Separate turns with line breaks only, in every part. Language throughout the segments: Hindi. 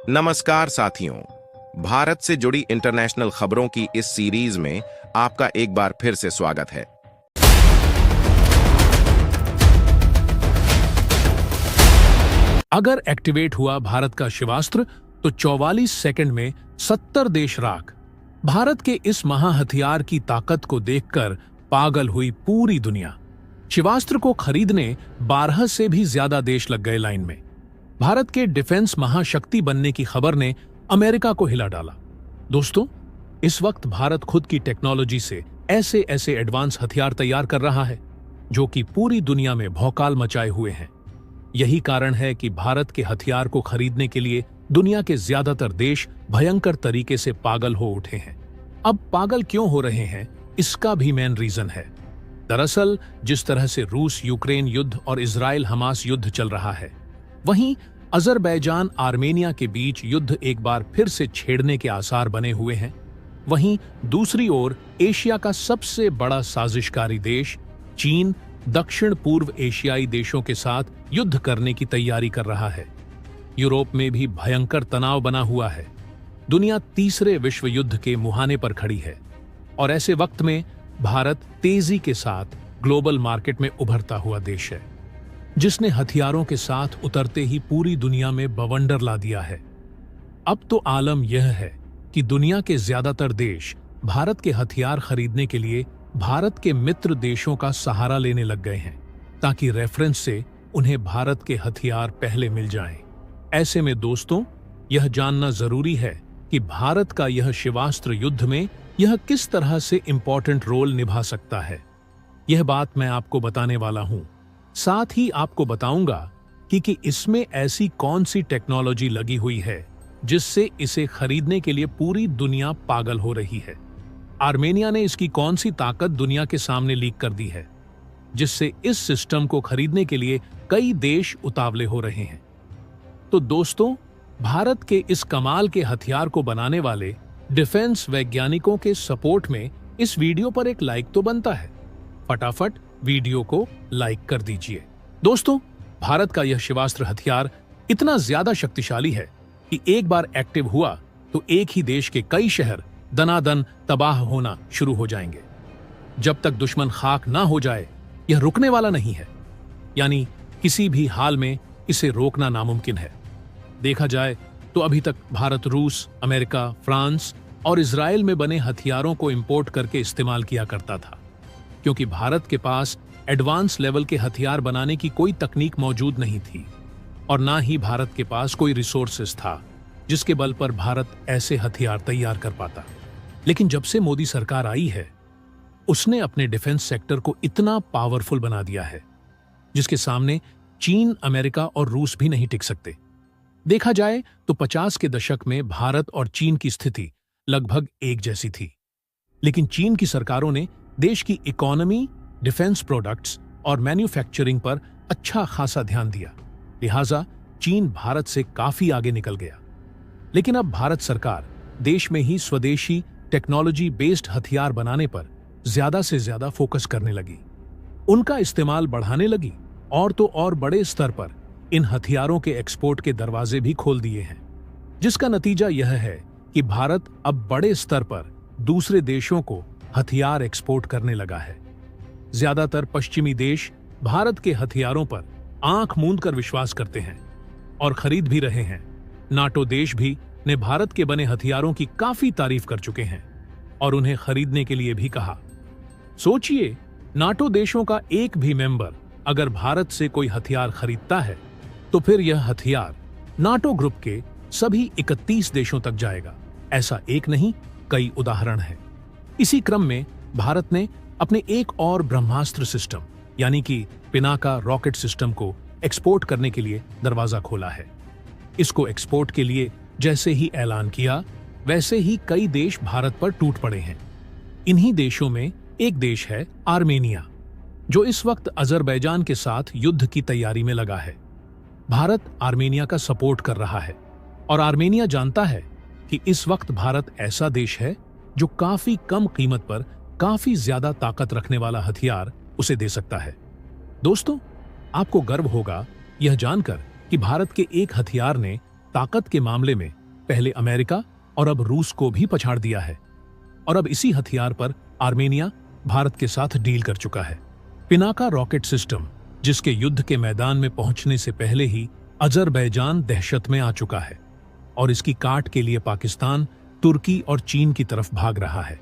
नमस्कार साथियों, भारत से जुड़ी इंटरनेशनल खबरों की इस सीरीज में आपका एक बार फिर से स्वागत है।
अगर एक्टिवेट हुआ भारत का शिवास्त्र तो 44 सेकंड में 70 देश राख। भारत के इस महाहथियार की ताकत को देखकर पागल हुई पूरी दुनिया। शिवास्त्र को खरीदने 12 से भी ज्यादा देश लग गए लाइन में। भारत के डिफेंस महाशक्ति बनने की खबर ने अमेरिका को हिला डाला। दोस्तों, इस वक्त भारत खुद की टेक्नोलॉजी से ऐसे ऐसे एडवांस हथियार तैयार कर रहा है जो कि पूरी दुनिया में भौकाल मचाए हुए हैं। यही कारण है कि भारत के हथियार को खरीदने के लिए दुनिया के ज्यादातर देश भयंकर तरीके से पागल हो उठे हैं। अब पागल क्यों हो रहे हैं, इसका भी मेन रीजन है। दरअसल जिस तरह से रूस यूक्रेन युद्ध और इजराइल हमास युद्ध चल रहा है, वहीं अजरबैजान आर्मेनिया के बीच युद्ध एक बार फिर से छेड़ने के आसार बने हुए हैं। वहीं दूसरी ओर एशिया का सबसे बड़ा साजिशकारी देश चीन दक्षिण पूर्व एशियाई देशों के साथ युद्ध करने की तैयारी कर रहा है। यूरोप में भी भयंकर तनाव बना हुआ है। दुनिया तीसरे विश्व युद्ध के मुहाने पर खड़ी है और ऐसे वक्त में भारत तेजी के साथ ग्लोबल मार्केट में उभरता हुआ देश है, जिसने हथियारों के साथ उतरते ही पूरी दुनिया में बवंडर ला दिया है। अब तो आलम यह है कि दुनिया के ज्यादातर देश भारत के हथियार खरीदने के लिए भारत के मित्र देशों का सहारा लेने लग गए हैं, ताकि रेफरेंस से उन्हें भारत के हथियार पहले मिल जाएं। ऐसे में दोस्तों, यह जानना जरूरी है कि भारत का यह शिवास्त्र युद्ध में यह किस तरह से इंपॉर्टेंट रोल निभा सकता है। यह बात मैं आपको बताने वाला हूं। साथ ही आपको बताऊंगा कि इसमें ऐसी कौन सी टेक्नोलॉजी लगी हुई है जिससे इसे खरीदने के लिए पूरी दुनिया पागल हो रही है। आर्मेनिया ने इसकी कौन सी ताकत दुनिया के सामने लीक कर दी है जिससे इस सिस्टम को खरीदने के लिए कई देश उतावले हो रहे हैं। तो दोस्तों, भारत के इस कमाल के हथियार को बनाने वाले डिफेंस वैज्ञानिकों के सपोर्ट में इस वीडियो पर एक लाइक तो बनता है। फटाफट वीडियो को लाइक कर दीजिए। दोस्तों, भारत का यह शिवास्त्र हथियार इतना ज्यादा शक्तिशाली है कि एक बार एक्टिव हुआ तो एक ही देश के कई शहर दनादन तबाह होना शुरू हो जाएंगे। जब तक दुश्मन खाक ना हो जाए, यह रुकने वाला नहीं है। यानी किसी भी हाल में इसे रोकना नामुमकिन है। देखा जाए तो अभी तक भारत रूस, अमेरिका, फ्रांस और इजराइल में बने हथियारों को इंपोर्ट करके इस्तेमाल किया करता था, क्योंकि भारत के पास एडवांस लेवल के हथियार बनाने की कोई तकनीक मौजूद नहीं थी और ना ही भारत के पास कोई रिसोर्सेस था जिसके बल पर भारत ऐसे हथियार तैयार कर पाता। लेकिन जब से मोदी सरकार आई है, उसने अपने डिफेंस सेक्टर को इतना पावरफुल बना दिया है जिसके सामने चीन, अमेरिका और रूस भी नहीं टिक सकते। देखा जाए तो 50 के दशक में भारत और चीन की स्थिति लगभग एक जैसी थी, लेकिन चीन की सरकारों ने देश की इकोनॉमी, डिफेंस प्रोडक्ट्स और मैन्युफैक्चरिंग पर अच्छा खासा ध्यान दिया। लिहाजा चीन भारत से काफी आगे निकल गया। लेकिन अब भारत सरकार देश में ही स्वदेशी टेक्नोलॉजी बेस्ड हथियार बनाने पर ज्यादा से ज्यादा फोकस करने लगी, उनका इस्तेमाल बढ़ाने लगी और तो और बड़े स्तर पर इन हथियारों के एक्सपोर्ट के दरवाजे भी खोल दिए हैं, जिसका नतीजा यह है कि भारत अब बड़े स्तर पर दूसरे देशों को हथियार एक्सपोर्ट करने लगा है। ज्यादातर पश्चिमी देश भारत के हथियारों पर आंख मूंद कर विश्वास करते हैं और खरीद भी रहे हैं। नाटो देश भी ने भारत के बने हथियारों की काफी तारीफ कर चुके हैं और उन्हें खरीदने के लिए भी कहा। सोचिए, नाटो देशों का एक भी मेंबर अगर भारत से कोई हथियार खरीदता है तो फिर यह हथियार नाटो ग्रुप के सभी 31 देशों तक जाएगा। ऐसा एक नहीं, कई उदाहरण हैं। इसी क्रम में भारत ने अपने एक और ब्रह्मास्त्र सिस्टम यानी कि पिनाका रॉकेट सिस्टम को एक्सपोर्ट करने के लिए दरवाजा खोला है। इसको एक्सपोर्ट के लिए जैसे ही ऐलान किया, वैसे ही कई देश भारत पर टूट पड़े हैं। इन्हीं देशों में एक देश है आर्मेनिया, जो इस वक्त अजरबैजान के साथ युद्ध की तैयारी में लगा है। भारत आर्मेनिया का सपोर्ट कर रहा है और आर्मेनिया जानता है कि इस वक्त भारत ऐसा देश है जो काफी कम कीमत पर काफी ज्यादा ताकत रखने वाला हथियार उसे दे सकता है। दोस्तों, आपको गर्व होगा यह जानकर कि भारत के एक हथियार ने ताकत के मामले में पहले अमेरिका और अब रूस को भी पछाड़ दिया है। और अब इसी हथियार पर आर्मेनिया भारत के साथ डील कर चुका है। पिनाका रॉकेट सिस्टम, जिसके युद्ध के मैदान में पहुंचने से पहले ही अजरबैजान दहशत में आ चुका है और इसकी काट के लिए पाकिस्तान, तुर्की और चीन की तरफ भाग रहा है।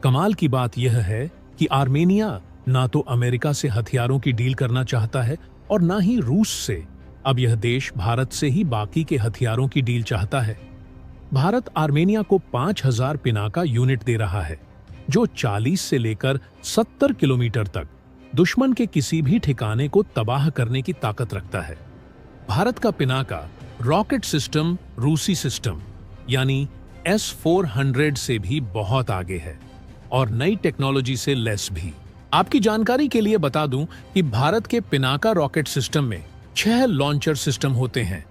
कमाल की बात यह है कि आर्मेनिया ना तो अमेरिका से हथियारों की डील करना चाहता है और ना ही रूस से। अब यह देश भारत से ही बाकी के हथियारों की डील चाहता है। भारत आर्मेनिया को 5000 पिनाका यूनिट दे रहा है, जो 40 से लेकर 70 किलोमीटर तक दुश्मन के किसी भी ठिकाने को तबाह करने की ताकत रखता है। भारत का पिनाका रॉकेट सिस्टम रूसी सिस्टम यानी S-400 से भी बहुत आगे है और नई टेक्नोलॉजी से लेस भी। आपकी जानकारी के लिए बता दूं कि भारत के पिनाका रॉकेट सिस्टम में 6 लॉन्चर सिस्टम होते हैं,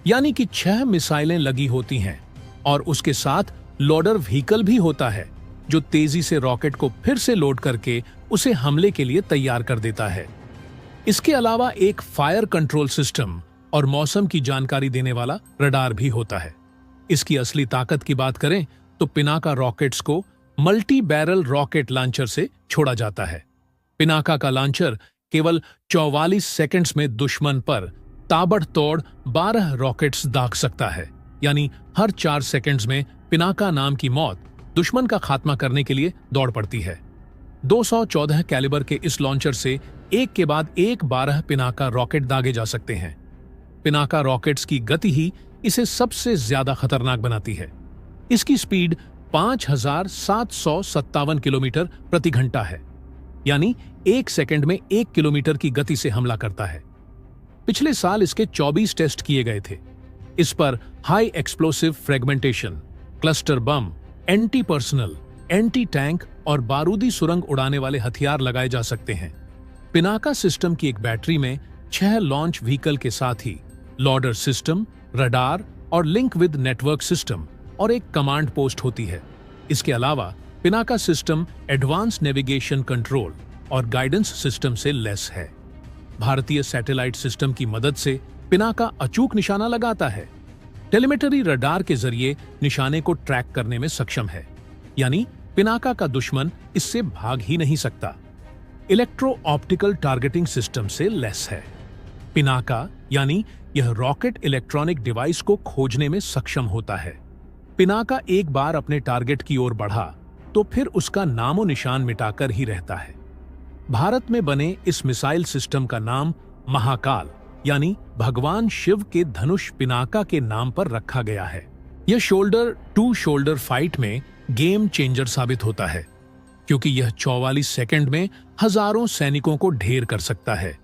यानी कि 6 मिसाइलें लगी होती हैं और उसके साथ लोडर व्हीकल भी होता है, जो तेजी से रॉकेट को फिर से लोड करके उसे हमले के लिए तैयार कर देता है। इसके अलावा एक फायर कंट्रोल सिस्टम और मौसम की जानकारी देने वाला रडार भी होता है। इसकी असली ताकत की बात करें तो पिनाका रॉकेट्स को मल्टी बैरल रॉकेट लॉन्चर से छोड़ा जाता है। पिनाका का लॉन्चर केवल 44 सेकंड्स में दुश्मन पर ताबड़तोड़ 12 रॉकेट्स दाग सकता है, यानी हर 4 सेकंड्स में पिनाका नाम की मौत दुश्मन का खात्मा करने के लिए दौड़ पड़ती है। 214 कैलिबर के इस लॉन्चर से एक के बाद एक 12 पिनाका रॉकेट दागे जा सकते हैं। पिनाका रॉकेट्स की गति ही इसे सबसे ज्यादा खतरनाक बनाती है। इसकी स्पीड 5757 किलोमीटर प्रति घंटा है, यानी 1 सेकंड में 1 किलोमीटर की गति से हमला करता है। पिछले साल इसके 24 टेस्ट किए गए थे। इस पर high explosive fragmentation, cluster bomb, anti personal, anti tank और बारूदी सुरंग उड़ाने वाले हथियार लगाए जा सकते हैं। पिनाका सिस्टम की एक बैटरी में 6 लॉन्च व्हीकल के साथ ही लॉडर सिस्टम, रडार और लिंक विद नेटवर्क सिस्टम और एक कमांड पोस्ट होती है। इसके अलावा Pinaka system advance navigation control और गाइडेंस सिस्टम से लेस है। भारतीय सैटेलाइट सिस्टम की मदद से पिनाका अचूक निशाना लगाता है। टेलीमेट्री रडार के जरिए निशाने को ट्रैक करने में सक्षम है, यानी पिनाका का दुश्मन इससे भाग ही नहीं सकता। इलेक्ट्रो ऑप्टिकल टारगेटिंग सिस्टम से लेस है। पिनाका यानी यह रॉकेट इलेक्ट्रॉनिक डिवाइस को खोजने में सक्षम होता है। पिनाका एक बार अपने टारगेट की ओर बढ़ा तो फिर उसका नामो निशान मिटाकर ही रहता है। भारत में बने इस मिसाइल सिस्टम का नाम महाकाल यानी भगवान शिव के धनुष पिनाका के नाम पर रखा गया है। यह शोल्डर टू शोल्डर फाइट में गेम चेंजर साबित होता है, क्योंकि यह 44 सेकंड में हजारों सैनिकों को ढेर कर सकता है।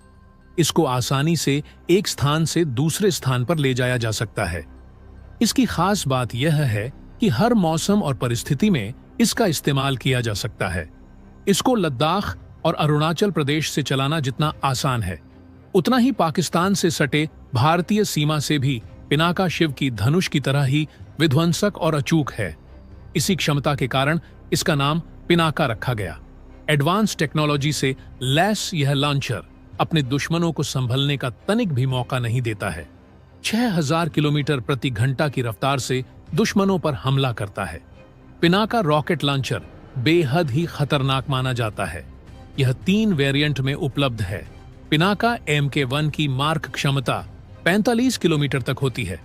इसको आसानी से एक स्थान से दूसरे स्थान पर ले जाया जा सकता है। इसकी खास बात यह है कि हर मौसम और परिस्थिति में इसका इस्तेमाल किया जा सकता है। इसको लद्दाख और अरुणाचल प्रदेश से चलाना जितना आसान है, उतना ही पाकिस्तान से सटे भारतीय सीमा से भी पिनाका शिव की धनुष की तरह ही विध्वंसक और अचूक है। इसी क्षमता के कारण इसका नाम पिनाका रखा गया। एडवांस टेक्नोलॉजी से लैस यह लॉन्चर अपने दुश्मनों को संभलने का तनिक भी मौका नहीं देता है। 6000 किलोमीटर प्रति घंटा की रफ्तार से दुश्मनों पर हमला करता है। पिनाका रॉकेट लॉन्चर बेहद ही खतरनाक माना जाता है। यह 3 वेरिएंट में उपलब्ध है। पिनाका MK1 की मार्क क्षमता 45 किलोमीटर तक होती है,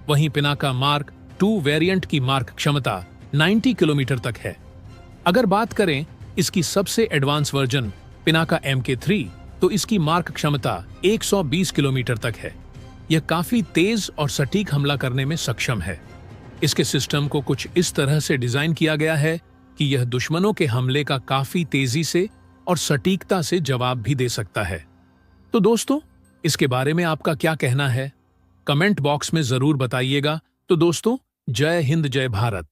वहीं पिनाका मार्क 2 वेरिएंट की मार्क क्षमता 90 किलोमीटर तक है। अगर बात करें इसकी सबसे एडवांस वर्जन पिनाका MK3, तो इसकी मार्क क्षमता 120 किलोमीटर तक है। यह काफी तेज और सटीक हमला करने में सक्षम है। इसके सिस्टम को कुछ इस तरह से डिजाइन किया गया है कि यह दुश्मनों के हमले का काफी तेजी से और सटीकता से जवाब भी दे सकता है। तो दोस्तों, इसके बारे में आपका क्या कहना है? कमेंट बॉक्स में जरूर बताइएगा। तो दोस्तों, जय हिंद, जय भारत।